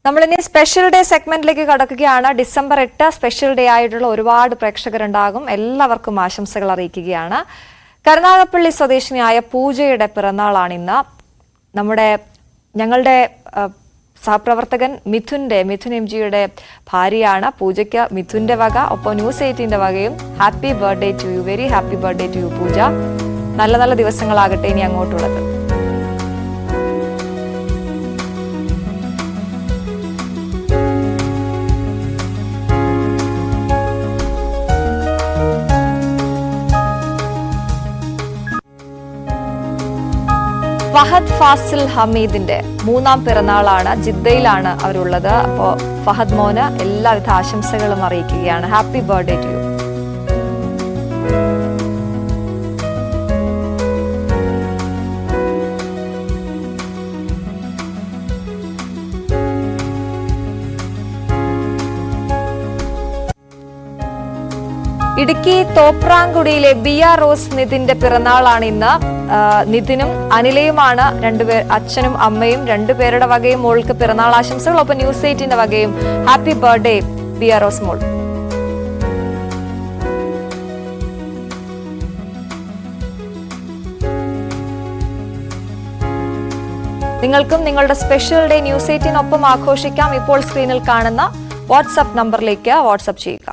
നമ്മളിനി special day സെഗ്മെന്റിലേക്ക് കടക്കുകയാണ്. December 8 special day ആയിട്ടുള്ള ഒരുപാട് പ്രേക്ഷകരുണ്ടാകും. എല്ലാവർക്കും ആശംസകൾ അറിയിക്കുകയാണ്. കരുനാഗപ്പള്ളി സ്വദേശിനിയായ പൂജയുടെ പിറന്നാളാണ് ഇന്ന്. ഞങ്ങളുടെ സഹപ്രവർത്തകൻ മിഥുൻ എം ജിയുടെ ഭാര്യയാണ്. പൂജയ്ക്ക് മിഥുന്റെ വക, ഒപ്പം ന്യൂസ് 18ന്റെ വകയും happy birthday to you, very happy birthday to you Pooja. നല്ല നല്ല ദിവസങ്ങളാകട്ടെ ഇനി അങ്ങോട്ടുള്ളത്. ഫഹദ് ഫാസിൽ ഹമീദിന്റെ 3ാം പിറന്നാളാണ്. ജിദ്ദയിലാണ് അവരുള്ളത്. അപ്പോൾ ഫഹദ് മോന് എല്ലാവിധ ആശംസകളും അറിയിക്കുകയാണ്. Happy birthday to you. Idukki തോപ്രാംകുടിയിലെ ബിയ റോസ് നിതിന്റെ പിറന്നാളാണ് ഇന്ന്. നിതിനും അനിലയുമാണ് രണ്ടുപേർ, അച്ഛനും അമ്മയും രണ്ടുപേരുടെ വകയും മോൾക്ക് പിറന്നാൾ ആശംസകൾ, ഒപ്പം ന്യൂസ് 18ന്റെ വകയും ഹാപ്പി ബർത്ത്ഡേ ബിയ റോസ് മോൾ. നിങ്ങൾക്കും നിങ്ങളുടെ സ്പെഷ്യൽ ഡേ ന്യൂസ് 18 ആഘോഷിക്കാം. ഇപ്പോൾ സ്ക്രീനിൽ കാണുന്ന വാട്സ്ആപ്പ് നമ്പറിലേക്ക് വാട്സ്ആപ്പ് ചെയ്യുക.